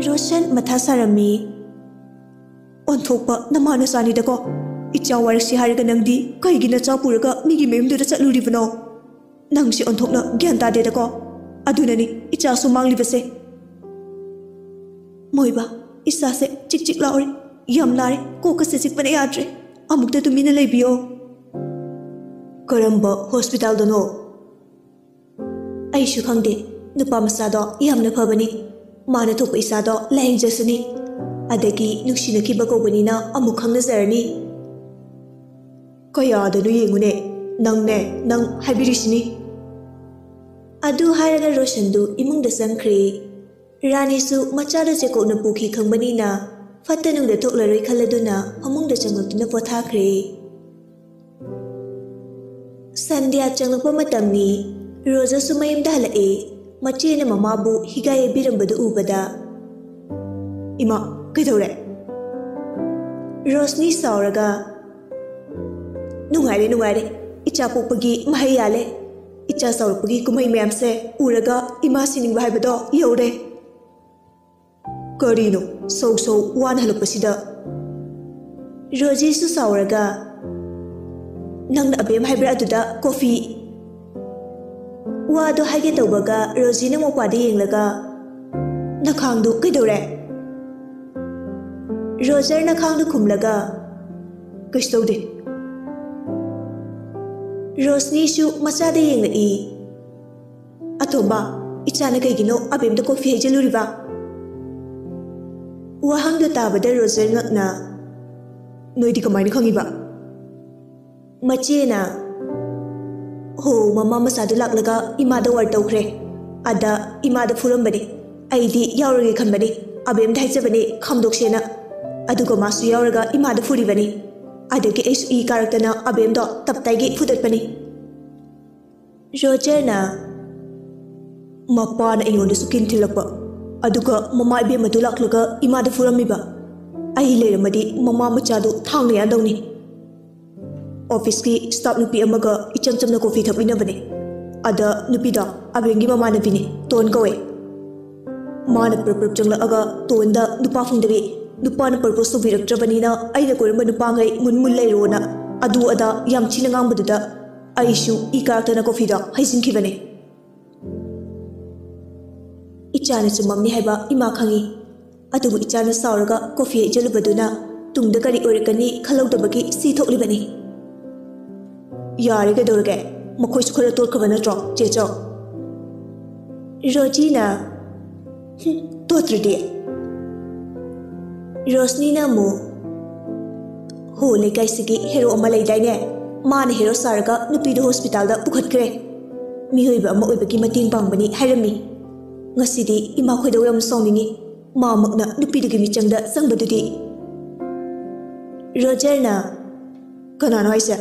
Roshan mathasarami. Onthokpa namana sani dako. Icha warisi hariga nangdi kaigina chapuraga migi memduda chatluribano. Nangsi onthokna gyan tade dako. Adunani icha sumanglibase. Moiba isa se chik chik laure yam nare ko ka se chik pane yadre. Amukta tumina leibiyo. Karamba hospital dono. Aishu khangde nupa masado yamna phabani. Mana thokpa isado laing jasani. Adagi nuksina kiba kobani na amuk khangna zarani. Kaya adanu yengune nang haibirishini. Adu haraga Roshandu imungda sangkri. Rani su machada Jacob na pukhi khangbani na fatanung da thoklaroi khaladuna amungda changlutuna pothakri. Sandhya changlakpa matamni Rosa su mayamda halae machena mamabu higaye birambadu ubada. Ima kaidore Rosni sauraga nungaire icha pokpagi mahai yale icha saurapagi kumai mayam se uraga ima siningba haibado yore. Karino so wan halapasida Roji su sauraga nang abem haibra aduda coffee wado haige tawbaga Roji na mopade yenglaga nakhangdu kaidore Roger nakhangdu khumlaga kistaude Rosni shu machade yengai atoba ichana kaigino abemda coffee hajeluriba Wahang da tabada Roger ngakna noidi kamaini khangiba machena ho mama masadu laklaga imada war tawkhre ada imada furambani aidi yaurage khanbani abem dhaijabani khamdoksena adugo masu yauraga imada furibani adagi SE character abem do taptaigi fudatpani Roger na mapana ingonda sukin thilakpa aduga mama ibe madu laklaga imada furamiba ai leramadi mama machadu thangna yadawni office ki staff nupi amaga ichamchamna coffee thapinabane ada nupi da abengi mama nabini ton kawe mana perper changla aga tonda nupa phungdabi nupa na purpose to viraktrabani na aina koramba nupa ngai munmul leirona adu ada yam china ngangbaduda aishu I character na coffee da haisin khibane Ichana chumamni haiba ima khangi adubu ichana sauraga coffee jalubaduna tungda kari orekani khalawdabagi si thoklibani yare ga dorge makhoi su khara tot khabana tro checho Rojina totridi Rosni na mu ho lekai sigi hero ama leidaine mana hero sarga nupi do hospital da pukhatkre mi hoiba ama oibagi mating pangbani hairami ngasidi ima khoidaw yam songningi ma makna nupi digi michangda sangbadudi Roger na kanano aisa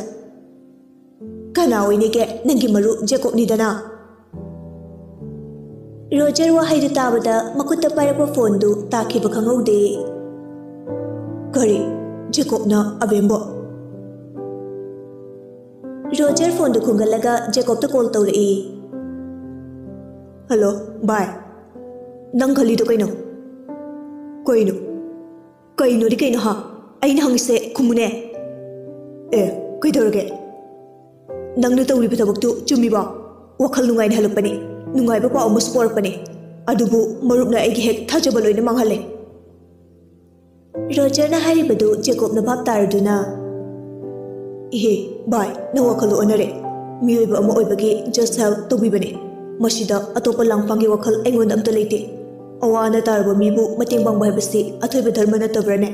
kana oinige nangi maru Jacob ni dana Roger wa haidu tabada makutta parapa phone du takhiba khangaude kari Jacob na abembo Roger phone du khungalaga Jacob to call tawri Hello bye nang khali to kaino di kaino ha aina hangse khumune kaidorge nangna tawri thabaktu chumiba wakhal nungai halapani nungai ba paw muspor pani adubu marupna aigi hek thajaba loina manghale Roger na haribadu Jacob na bab taraduna ihe bye na wakhalu onare miyoiba ama oibagi just help tobibani masida atopa langpangi wakhal aingon amta leite awana tarba mibu mating bang bahbasi athoiba dharma na tabrane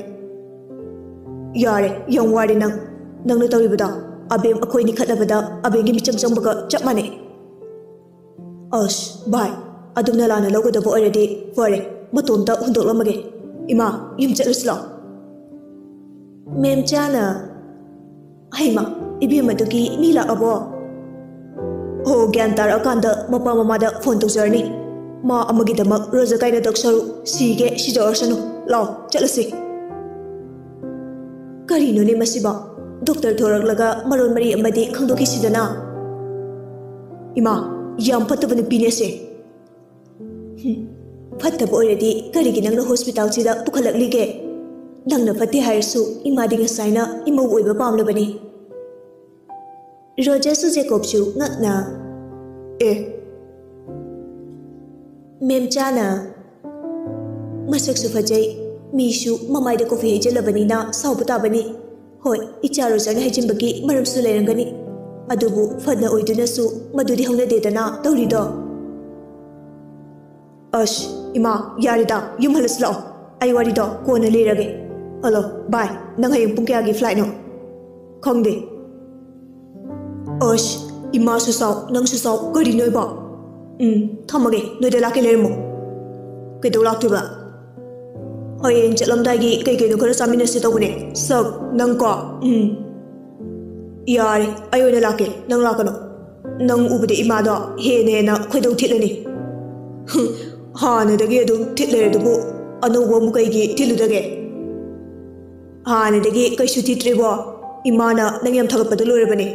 yare yang wari nangna tawribada abem akhoi ni khatnabada abengi micham changbaga chap mane ash bye adumna lana logodabo already fare matomta hundoklamage ima yum chatlasla mem chana haima ibi madugi mi la abo ho gyan tar akanda mapa mama da phone to journey ma amagi damak roja kaina daksaru sige sijorsanu law chatlasi karino ne masiba doctor thorak laga maron mari amadi khangdoki sidana ima yam phatabani pinese ꯐꯠꯇꯕ ꯑꯣꯏꯔꯗꯤ ꯀꯔꯤꯒꯤ ꯅꯪꯅ ꯍꯣꯁꯄꯤꯇꯥꯜꯁꯤꯗ ꯄꯨꯈꯠꯂꯛꯂꯤꯒꯦ? ꯅꯪꯅ ꯐꯠꯇꯦ ꯍꯥꯏꯔꯁꯨ ꯏꯃꯥꯗꯤ ꯉꯁꯥꯏꯅ ꯏꯃꯧ ꯑꯣꯏꯕ ꯄꯥꯝꯂꯕꯅꯤ꯫ ꯔꯣꯖꯔꯁꯨ ꯖꯦꯀꯣꯕꯁꯨ ꯉꯛꯅ ꯃꯦꯝꯆꯥꯅ ꯃꯁꯛꯁꯨ ꯐꯖꯩ, ꯃꯤꯁꯨ ꯃꯃꯥꯏꯗ ꯀꯣꯐꯤ ꯍꯩꯖꯤꯜꯂꯕꯅꯤꯅ ꯁꯥꯎꯕ ꯇꯥꯕꯅꯤ꯫ ꯍꯣꯏ, ꯏꯆꯥ ꯔꯣꯖꯔꯅ ꯍꯩꯖꯤꯟꯕꯒꯤ ꯃꯔꯝꯁꯨ ꯂꯩꯔꯝꯒꯅꯤ, ꯑꯗꯨꯕꯨ ꯐꯅ ꯑꯣꯏꯗꯨꯅꯁꯨ ꯃꯗꯨꯗꯤ ꯍꯧꯅꯗꯦꯗꯅ ꯇꯧꯔꯤꯗꯣ꯫ ꯑꯁ ꯏꯃꯥ, ꯌꯥꯔꯦꯗ, ꯌꯨꯝ ꯍꯜꯂꯁꯤ ꯂꯥꯛꯑꯣ, ꯑꯩ ꯋꯥꯔꯤꯗꯣ ꯀꯣꯟꯅ ꯂꯤꯔꯒꯦ꯫ ꯍꯜꯂꯣ ꯕꯥꯏ, ꯅꯪ ꯍꯌꯦꯡ ꯄꯨꯡ ꯀꯌꯥꯒꯤ ꯐ꯭ꯂꯥꯏꯠꯅꯣ? ꯈꯪꯗꯦ꯫ ꯑꯁ ꯏꯃꯥꯁꯨ ꯁꯥꯎ, ꯅꯪꯁꯨ ꯁꯥꯎ, ꯀꯔꯤꯅꯣꯏꯕ? ꯊꯝꯃꯒꯦ, ꯅꯣꯏꯗ ꯂꯥꯛꯀꯦ ꯂꯩꯔꯝꯃꯣ꯫ ꯀꯩꯗꯧ ꯂꯥꯛꯇꯣꯏꯕ? ꯍꯌꯦꯡ ꯆꯠꯂꯝꯗꯥꯏꯒꯤ ꯀꯩꯀꯩꯅꯣ ꯈꯔ ꯆꯥꯃꯤꯟꯅꯁꯤ ꯇꯧꯕꯅꯦ꯫ ꯁꯛ ꯅꯪꯀꯣ? ꯌꯥꯔꯦ, ꯑꯩ ꯑꯣꯏꯅ ꯂꯥꯛꯀꯦ, ꯅꯪ ꯂꯥꯛꯀꯅꯣ꯫ ꯅꯪ ꯎꯕꯗ ꯏꯃꯥꯗꯣ ꯍꯦꯟꯅ ꯈꯣꯏꯗꯧ ꯊꯤꯠꯂꯅꯤ꯫ ꯍꯥꯟꯅꯗꯒꯤ ꯑꯗꯨꯝ ꯊꯤꯠ ꯂꯩꯔꯗꯨꯕꯨ ꯑꯅꯧꯕ ꯑꯃꯨꯛ ꯀꯩꯒꯤ ꯊꯤꯠꯂꯨꯗꯒꯦ? ꯍꯥꯟꯅꯗꯒꯤ ꯀꯩꯁꯨ ꯊꯤꯠꯇ꯭ꯔꯤꯕꯣ? ꯏꯃꯥꯅ ꯅꯪ ꯌꯥꯝ ꯊꯥꯒꯠꯄꯗ ꯂꯣꯏꯔꯕꯅꯤ꯫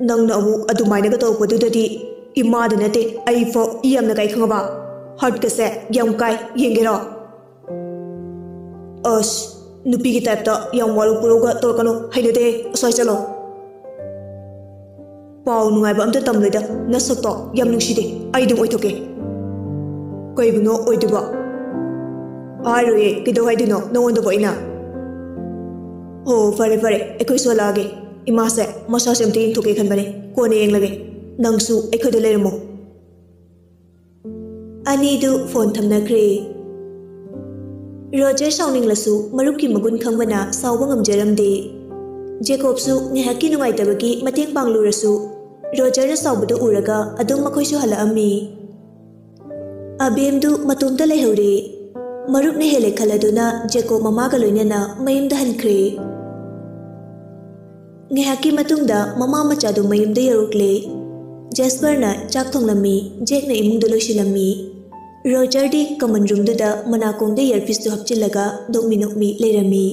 ꯅꯪꯅ ꯑꯃꯨꯛ ꯑꯗꯨꯃꯥꯏꯅꯒ ꯇꯧꯔꯛꯄꯗꯨꯗꯗꯤ ꯏꯃꯥꯗ ꯅꯠꯇꯦ ꯑꯩꯐꯥꯎ ꯏ ꯌꯥꯝꯅ ꯀꯥꯏ ꯈꯪꯉꯕ? ꯍꯥꯔꯠꯀꯁꯦ ꯌꯥꯝ ꯀꯥꯏ, ꯌꯦꯡꯒꯦꯔꯣ? ꯑꯁ ꯅꯨꯄꯤꯒꯤ ꯇꯥꯏꯞꯇ ꯌꯥꯝ ꯋꯥꯔꯧ ꯄꯨꯔꯧꯒ ꯇꯧꯔꯛꯀꯅꯨ, ꯍꯩꯅꯗꯦ, ꯑꯁ꯭ꯋꯥꯏ ꯆꯠꯂꯣ꯫ ꯄꯥꯎ ꯅꯨꯡꯉꯥꯏꯕ ꯑꯝꯇ ꯇꯝꯂꯣꯏꯗ, ꯅꯁꯛꯇꯣ ꯌꯥꯝ ꯅꯨꯡꯁꯤꯗꯦ, ꯑꯩ ꯑꯗꯨꯝ ꯑꯣꯏꯊꯣꯛꯀꯦ꯫ ꯀꯩꯕꯨꯅꯣ ꯑꯣꯏꯗꯣꯏꯕ? ꯍꯥꯏꯔꯣꯏꯌꯦ, ꯀꯩꯗꯧ ꯍꯥꯏꯗꯣꯏꯅꯣ ꯅꯉꯣꯟꯗꯕꯨ ꯑꯩꯅ? ꯍꯣ ꯐꯔꯦ ꯐꯔꯦ, ꯑꯩꯈꯣꯏꯁꯨ ꯍꯜꯂꯛꯑꯒꯦ꯫ ꯏꯃꯥꯁꯦ ꯃꯁꯥꯁꯦ ꯑꯝꯇ ꯌꯦꯡꯊꯣꯛꯀꯦ ꯈꯟꯕꯅꯦ, ꯀꯣꯟꯅ ꯌꯦꯡꯂꯒꯦ꯫ ꯅꯪꯁꯨ ꯑꯩꯈꯣꯏꯗ ꯂꯩꯔꯝꯃꯣ꯫ ꯑꯅꯤꯗꯨ ꯐꯣꯟ ꯊꯝꯅꯈ꯭ꯔꯦ꯫ ꯔꯣꯖꯔ ꯁꯥꯎꯅꯤꯡꯂꯁꯨ ꯃꯔꯨꯞꯀꯤ ꯃꯒꯨꯟ ꯈꯪꯕꯅ ꯁꯥꯎꯕ ꯉꯝꯖꯔꯝꯗꯦ꯫ ꯖꯦꯀꯣꯕꯁꯨ ꯉꯥꯏꯍꯥꯛꯀꯤ ꯅꯨꯡꯉꯥꯏꯇꯕꯒꯤ ꯃꯇꯦꯡ ꯄꯥꯡꯂꯨꯔꯁꯨ ꯔꯣꯖꯔꯅ ꯁꯥꯎꯕꯗꯨ ꯎꯔꯒ ꯑꯗꯨꯝ ꯃꯈꯣꯏꯁꯨ ꯍꯜꯂꯛꯑꯝꯃꯤ꯫ ꯑꯕꯦꯝꯗꯨ ꯃꯇꯣꯝꯇ ꯂꯩꯍꯧꯔꯦ꯫ ꯃꯔꯨꯞꯅ ꯍꯦꯜꯂꯦ ꯈꯜꯂꯗꯨꯅ ꯖꯦꯀꯣꯕ ꯃꯃꯥꯒ ꯂꯣꯏꯅꯅ ꯃꯌꯨꯝꯗ ꯍꯟꯈ꯭ꯔꯦ꯫ ꯉꯥꯏꯍꯥꯛꯀꯤ ꯃꯇꯨꯡꯗ ꯃꯃꯥ ꯃꯆꯥꯗꯨ ꯃꯌꯨꯝꯗ ꯌꯧꯔꯛꯂꯦ꯫ ꯖꯦꯁꯄꯔꯅ ꯆꯥꯛ ꯊꯣꯡꯂꯝꯃꯤ, ꯖꯦꯛꯅ ꯏꯃꯨꯡꯗ ꯂꯣꯏꯁꯤꯜꯂꯝꯃꯤ꯫ ꯔꯣꯖꯔꯗꯤ ꯀꯃꯟ ꯔꯨꯝꯗꯨꯗ ꯃꯅꯥꯀꯣꯡꯗ ꯏꯌꯔꯄꯤꯁꯇꯨ ꯍꯥꯞꯆꯤꯜꯂꯒ ꯅꯣꯛꯃꯤ ꯅꯣꯛꯃꯤ ꯂꯩꯔꯝꯃꯤ꯫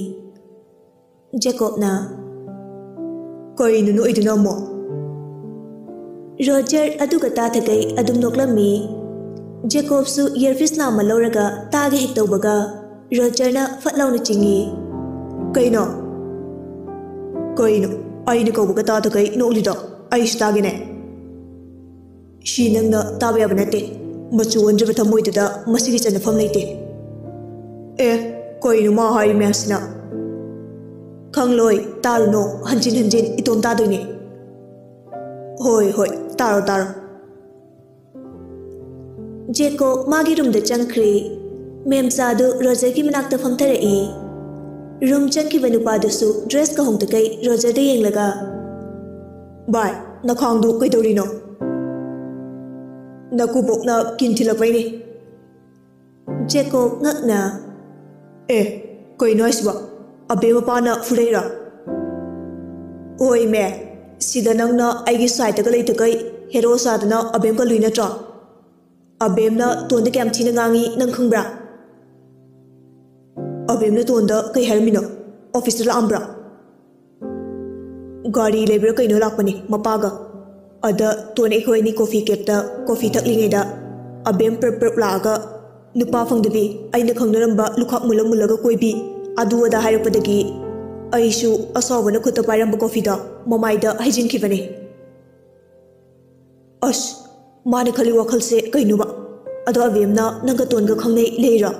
ꯖꯦꯀꯣꯕꯅ ꯀꯩꯅꯣ ꯅꯣꯛꯏꯗꯨꯅ ꯑꯃꯨꯛ? ꯔꯣꯖꯔ ꯑꯗꯨꯒ ꯇꯥꯊꯒꯩ ꯑꯗꯨꯝ ꯅꯣꯛꯂꯝꯃꯤ꯫ ꯖꯦꯀꯣꯕꯁꯨ ꯏꯌꯔꯄꯤꯁ ꯅꯥꯝꯃ ꯂꯧꯔꯒ ꯇꯥꯒꯦ ꯍꯦꯛ ꯇꯧꯕꯒ ꯔꯣꯖꯔꯅ ꯐꯠ ꯂꯥꯎꯅ ꯆꯤꯡꯉꯤ꯫ ꯀꯩꯅꯣ? ꯀꯩꯅꯣ ꯑꯩꯅ ꯀꯧꯕꯒ ꯇꯥꯗꯒꯩ ꯅꯣꯛꯂꯤꯗꯣ? ꯑꯩꯁꯨ ꯇꯥꯒꯦꯅꯦ꯫ ꯁꯤ ꯅꯪꯅ ꯇꯥꯕ ꯌꯥꯕ ꯅꯠꯇꯦ, ꯃꯆꯨ ꯑꯣꯟꯗ꯭ꯔꯕ ꯊꯃꯣꯏꯗꯨꯗ ꯃꯁꯤꯒꯤ ꯆꯟꯅꯐꯝ ꯂꯩꯇꯦ꯫ ꯀꯩꯅꯣ ꯃꯥ ꯍꯥꯏꯔꯤ ꯃꯌꯥꯝꯁꯤꯅ? ꯈꯪꯂꯣꯏ, ꯇꯥꯔꯨꯅꯣ, ꯍꯟꯖꯤꯟ ꯍꯟꯖꯤꯟ ꯏꯇꯣꯝ ꯇꯥꯗꯣꯏꯅꯦ꯫ ꯍꯣꯏ ꯍꯣꯏ, ꯇꯥꯔꯣ ꯇꯥꯔꯣ꯫ ꯖꯦꯀꯣꯕ ꯃꯥꯒꯤ ꯔꯨꯝꯗ ꯆꯪꯈ꯭ꯔꯦ꯫ ꯃꯦꯝꯆꯥꯗꯨ ꯔꯣꯖꯔꯒꯤ ꯃꯅꯥꯛꯇ ꯐꯝꯊꯔꯛꯏ꯫ ꯔꯨꯝ ꯆꯪꯈꯤꯕ ꯅꯨꯄꯥꯗꯨꯁꯨ ꯗ꯭ꯔꯦꯁꯀ ꯍꯣꯡꯗꯈꯩ ꯔꯣꯖꯔꯗ ꯌꯦꯡꯂꯒ ꯚꯥꯏ, ꯅꯈꯥꯡꯗꯨ ꯀꯩꯗꯧꯔꯤꯅꯣ? ꯅꯀꯨꯕꯣꯛꯅ ꯀꯤꯟ ꯊꯤꯜꯂꯛꯄꯩꯅꯤ꯫ ꯖꯦꯀꯣꯕ ꯉꯛꯅ ꯀꯩꯅꯣ ꯍꯥꯏꯁꯤꯕꯣ? ꯑꯕꯦ ꯃꯄꯥꯅ ꯐꯨꯔꯩꯔꯥ? ꯍꯣꯏꯃꯦ, ꯁꯤꯗ ꯅꯪꯅ ꯑꯩꯒꯤ ꯁꯥꯏꯠꯇꯒ ꯂꯩꯇꯈꯩ ꯍꯦꯔꯣ ꯁꯥꯗꯅ ꯑꯕꯦꯝꯒ ꯂꯨꯏ ꯅꯠꯇ꯭ꯔꯣ? ꯑꯕꯦꯝꯅ ꯇꯣꯟꯗ ꯀꯌꯥꯝ ꯊꯤꯅ ꯉꯥꯡꯉꯤ ꯅꯪ ꯈꯪꯕ꯭ꯔꯥ? ꯑꯕꯦꯝꯅ ꯇꯣꯟꯗ ꯀꯩ ꯍꯥꯏꯔꯝꯃꯤꯅꯣ? ꯑꯣꯐꯤꯁꯇ ꯂꯥꯛꯑꯝꯕ꯭ꯔꯥ? ꯒꯥꯔꯤ ꯂꯩꯕ꯭ꯔꯥ ꯀꯩꯅꯣ ꯂꯥꯛꯄꯅꯤ ꯃꯄꯥꯒ꯫ ꯑꯗ ꯇꯣꯟ ꯑꯩꯈꯣꯏ ꯑꯅꯤ ꯀꯣꯐꯤ ꯀꯦꯞꯇ ꯀꯣꯐꯤ ꯊꯛꯂꯤꯉꯩꯗ ꯑꯕꯦꯝ ꯄ꯭ꯔꯞ ꯂꯥꯛꯑꯒ ꯅꯨꯄꯥ ꯐꯪꯗꯕꯤ, ꯑꯩꯅ ꯈꯪꯅꯔꯝꯕ ꯂꯨꯈꯥꯛ ꯃꯨꯜꯂꯒ ꯀꯣꯏꯕꯤ, ꯑꯗꯨ ꯑꯗꯥ ꯍꯥꯏꯔꯛꯄꯗꯒꯤ ꯑꯩꯁꯨ ꯑꯁꯥꯎꯕꯅ ꯈꯨꯠꯇ ꯄꯥꯏꯔꯝꯕ ꯀꯣꯐꯤꯗꯣ ꯃꯃꯥꯏꯗ ꯍꯩꯖꯤꯟꯈꯤꯕꯅꯤ꯫ ꯑꯁ, ꯃꯥꯅ ꯈꯜꯂꯤ ꯋꯥꯈꯜꯁꯦ ꯀꯩꯅꯣꯕ? ꯑꯗꯣ ꯑꯕꯦꯝꯅ ꯅꯪꯒ ꯇꯣꯟꯒ ꯈꯪꯅꯩ ꯂꯩꯔꯣ?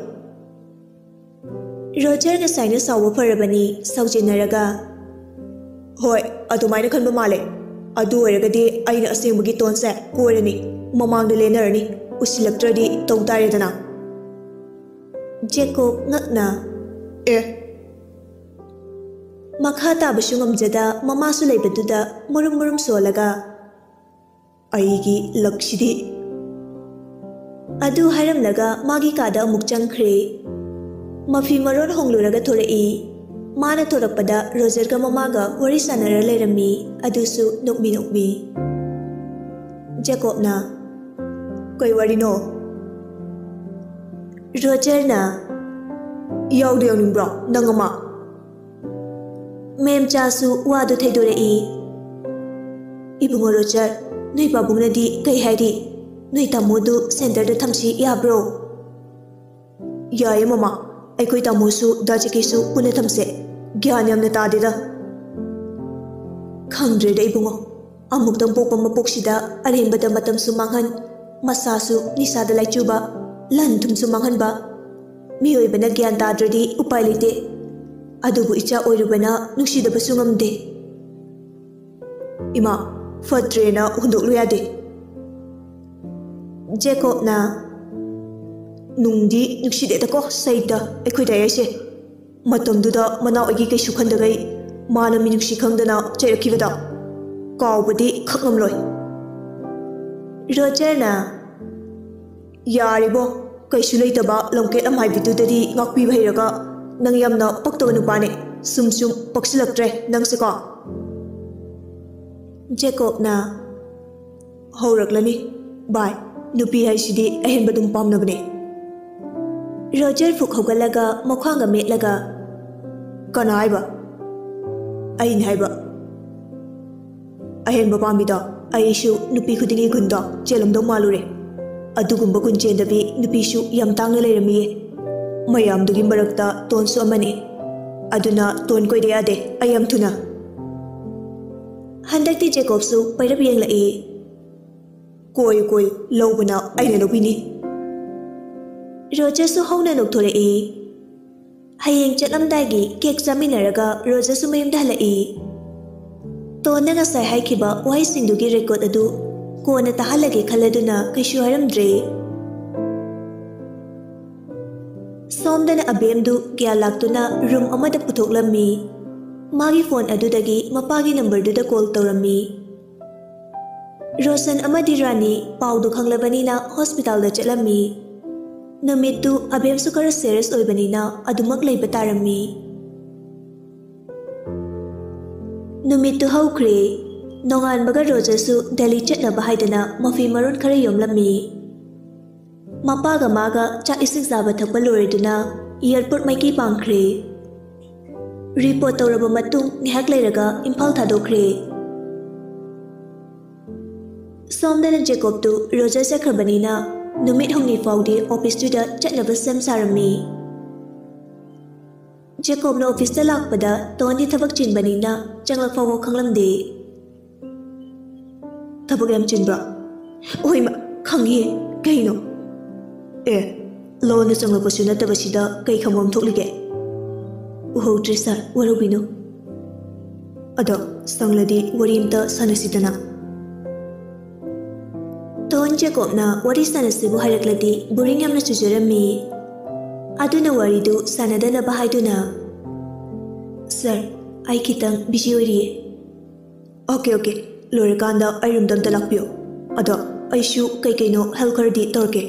ꯔꯣꯖꯔ ꯉꯁꯥꯏꯅ ꯁꯥꯎꯕ ꯐꯔꯕꯅꯤ, ꯁꯥꯎꯖꯤꯟꯅꯔꯒ ꯍꯣꯏ, ꯑꯗꯨꯃꯥꯏꯅ ꯈꯟꯕ ꯃꯥꯜꯂꯦ꯫ ꯑꯗꯨ ꯑꯣꯏꯔꯒꯗꯤ ꯑꯩꯅ ꯑꯁꯦꯡꯕꯒꯤ ꯇꯣꯟꯁꯦ ꯀꯣꯏꯔꯅꯤ, ꯃꯃꯥꯡꯗ ꯂꯦꯟꯅꯔꯅꯤ, ꯎꯁꯤꯜꯂꯛꯇ꯭ꯔꯗꯤ ꯇꯧ ꯇꯥꯔꯦꯗꯅ꯫ ꯖꯦꯀꯣꯕ ꯉꯛꯅ ꯃꯈꯥ ꯇꯥꯕꯁꯨ ꯉꯝꯖꯗ ꯃꯃꯥꯁꯨ ꯂꯩꯕꯗꯨꯗ ꯃꯨꯔꯨꯝ ꯃꯨꯔꯨꯝ ꯁꯣꯜꯂꯒ ꯑꯩꯒꯤ ꯂꯛꯁꯤꯗꯤ꯫ ꯑꯗꯨ ꯍꯥꯏꯔꯝꯂꯒ ꯃꯥꯒꯤ ꯀꯥꯗ ꯑꯃꯨꯛ ꯆꯪꯈ꯭ꯔꯦ꯫ ꯃꯐꯤ ꯃꯔꯣꯟ ꯍꯣꯡꯂꯨꯔꯒ ꯊꯣꯔꯛꯏ꯫ ꯃꯥꯅ ꯊꯣꯔꯛꯄꯗ ꯔꯣꯖꯔꯒ ꯃꯃꯥꯒ ꯋꯥꯔꯤ ꯁꯥꯟꯅꯔ ꯂꯩꯔꯝꯃꯤ, ꯑꯗꯨꯁꯨ ꯅꯣꯛꯃꯤ ꯅꯣꯛꯃꯤ꯫ ꯖꯦꯀꯣꯕꯅ ꯀꯩ ꯋꯥꯔꯤꯅꯣ? ꯔꯣꯖꯔꯅ ꯌꯥꯎꯗ ꯌꯥꯎꯅꯤꯡꯕ꯭ꯔꯣ ꯅꯪ ꯑꯃ? ꯃꯦꯝꯆꯥꯁꯨ ꯋꯥꯗꯨ ꯊꯩꯗꯣꯔꯛꯏ꯫ ꯏꯕꯨꯡꯉꯣ ꯔꯣꯖꯔ, ꯅꯣꯏ ꯄꯥꯕꯨꯡꯅꯗꯤ ꯀꯩ ꯍꯥꯏꯔꯤ? ꯅꯣꯏ ꯇꯥꯃꯣꯗꯨ ꯁꯦꯟꯇꯔꯗ ꯊꯝꯁꯤ ꯌꯥꯕ꯭ꯔꯣ? Yaye mama, aikoi tamosu dajikisu pune thamse. Gyan yamna tadida. Khangdre da ibungo. Amuktang pokpa mapoksida arhenbada matam sumanghan. Masasu nisada laichuba. Lantum sumanghan ba. Miyoibana gyan tadradi upay lite. Adubu icha oirubana nungsidaba sungamde. Ima, fatre na hundoklu yade. Jacob na nungdi nungsideta ko saida aikoi dayase. Matamduda manao agi kay sukhandagay mana minungsi khangdana chayakibada. Kaubadi khakngamloy. Roger na yaribo kay sulaitaba longket am haibidudadi ngakpiba hiraga nang yamna paktaba nupane sum paksilaktre nang sika. Jacob na hawraklani bye nupi haisidi ahenbadum pamnabane. Roger fuk hogalaga makhwanga metlaga kana haiba ain haiba ahenba pamida aishu nupi khudingi gunda chelamdo malure adugumba gunjendabi nupishu yam tangna leiramiye mayamdugi marakta tonsu amani aduna ton koide ade ayam thuna handakti Jacobsu pairab yenglai koi lobuna aina lobini. Roger su hauna nokthore hayeng chatlamdagi cake chaminaraga Roger su mayumda halai tona nga sai haikiba wai singdugi record adu kona tahalage khaladuna kaishu haramdre somdana abemdu gya laktuna room amada puthoklammi magi phone adudagi mapagi number duda call tawrammi. Rosan amadi Rani paudu khanglabanina hospital da chatlammi. Namitu abem su kara serious oibanina adumak leiba tarammi. Namitu haukre nongan baga Roger su Delhi chatnaba haidana mafi maron khara yomlammi. Mapaga maga chak isik zaba thakpa loreduna airport maiki pangkhre. Report tawraba matung ngihak leiraga Imphal thadokre. Somdana Jacob tu Roger sakharbanina numit hongni faudi office tuda chatnaba sem sarammi. Jacob na office ta lakpada tondi thabak chinbanina changlak fawo khanglamde. Thabak yam chinbra. Oi ma khangi kaino. Lo na changlak pasu natabasida kai khamom thoklige. Uho tresar warubino. Ado sangladi warimta sanasidana. Ton Jacob na wari sanasibu harakladi boring yamna chujurammi. Aduna waridu sanadana bahaiduna. Sir, ai kitang busy oiriye. Okay. Lorakanda ai room dam talakpio. Ado aishu kai kaino help kardi torke.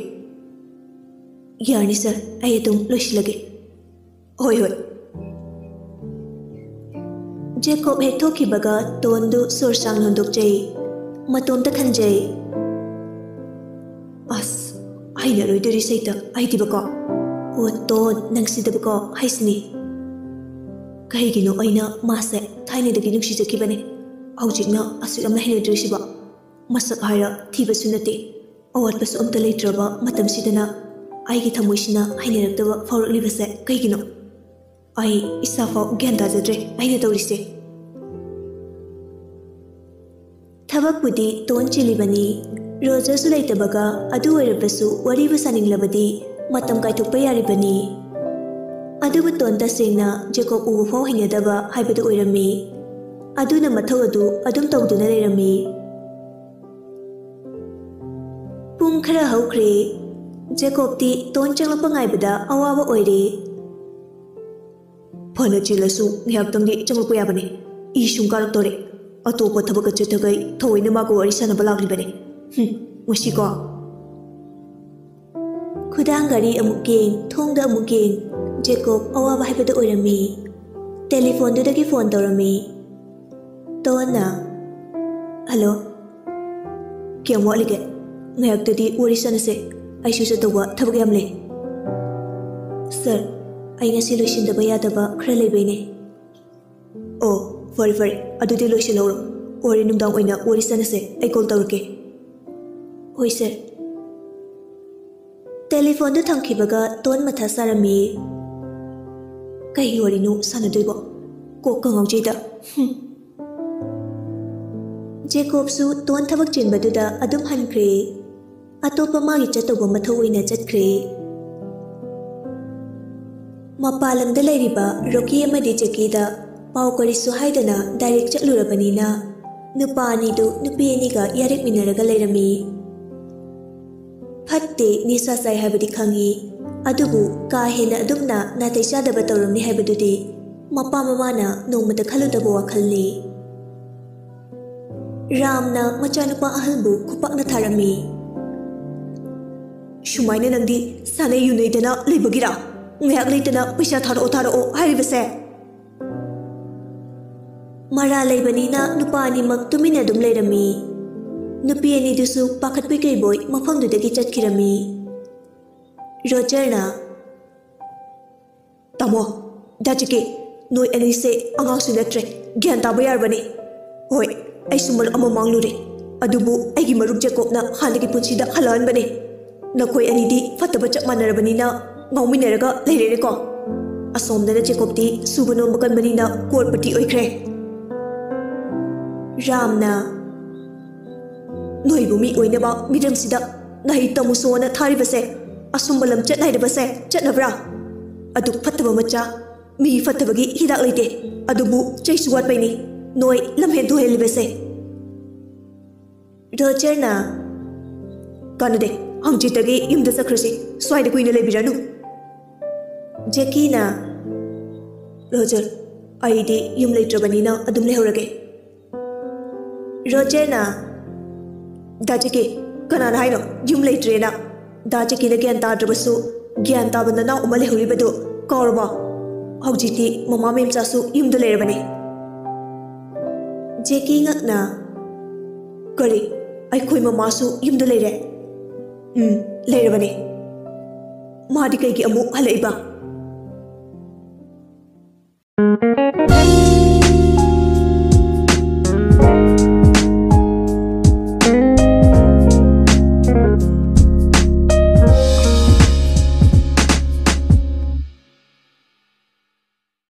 Yani sir, ai atum loisilage. Hoi. Jacob hek thokibaga tondu sorsang nondokjai. Matomta khanjai. As aina roidori saita aidibako o ton nangsidabako haisni kaigino aina mase thaine dagi nungsi jakibane aujikna asu amna henedrisiba masak haira thiba sunate awat basu amta leitraba matam sidana aigi thamoisina haineraktawa faurakliba kaigino ai isafa gyanda jadre aina tawrise thabak budi ton chilibani Roger su leitabaga adu oirabasu waribu saninglabadi matam kaithokpa yaribani. Adubu tonta sengna Jacob ubu fau hinadaba haibadu oirammi. Aduna mathau adu adum tawduna leirammi. Pung khara haukre Jacob ti ton changlakpa ngaibada awaba oire. Phana chilasu ngihaktamdi changlakpa yabane. Ishung karaktore. Atopa thabaka chathagai thoina mago wari sanaba laklibane. Musiko Khudang gari amukeng thongda amukeng Jacob awaba haibada oirami telephone dudagi phone tawrami tona hello kyam walige ngayaktadi wari sanase aishu satawa thabak yam le sir ai ngasi loisindaba yadaba khara leibaine oh fari adudi loisiloro wari numdang oina wari sanase ai call tawrke Hoi sir. Telephone दो थमखिबगा तोन मथा सारमी कई वरिनो सानदुइबो को कंगौजेदा जेकोब्सु तोन थबक चिनबदुदा अदुम हनख्रे अतोप मागी चतोब मथौ ओइना चतख्रे मपालमदा लैरिबा रोकी अमदि जेकीदा पाउ करिसु हाइदना direct चतलुरबनिना नुपा अनिदु नुपी अनिगा यारेक मिनरगा लैरमी फत्ते निसा साइ हाबदि खंगी अदुबु का हेना अदुमना नातै चादबा तौरमनि हाबदुदि मपा ममाना नोंमदा खलुदबो वाखलनि रामना मचानुपा अहलबु खुपाकना थारमी शुमाइना नंदी साने युनैदना लेबगिरा ngayak leitana paisa tharo hairibase mara leibanina nupa ani mak tumina dum leirami nupi ani dusu pakhat pi kai boy mafam du dagi chatkirami Roger na tamo dajike noi ani se angang su natre gyan ta bayar bani hoi ai sumal ama manglure adubu aigi marup jacob na halagi punchida halan bani nakoi ani di fataba chak manarabani na ngauminaraga leirere ko asomdana chekopti subano makan banina korpati oikre ramna noi bumi oina ba midam sida nahi tamusona thari base asumbalam chat nahi base chat nabra adu fataba macha mi fatabagi hidak leite adubu chaisu wat paini noi lamhen do heli base Roger na kanade hamjitagi yumda sakrasi swaida kuina lebiranu Jackie na Roger aidi yum leitrabani na adum lehorage Roger na dajike kanana haino yum leitre na dajike na gyan tadrabasu gyan tabana na umale horibadu korba haujiti mama memcha su yum da leirabani Jackie ngak na kari ai khoi mama su yum da leire leirabani madi kai ki amu halaiba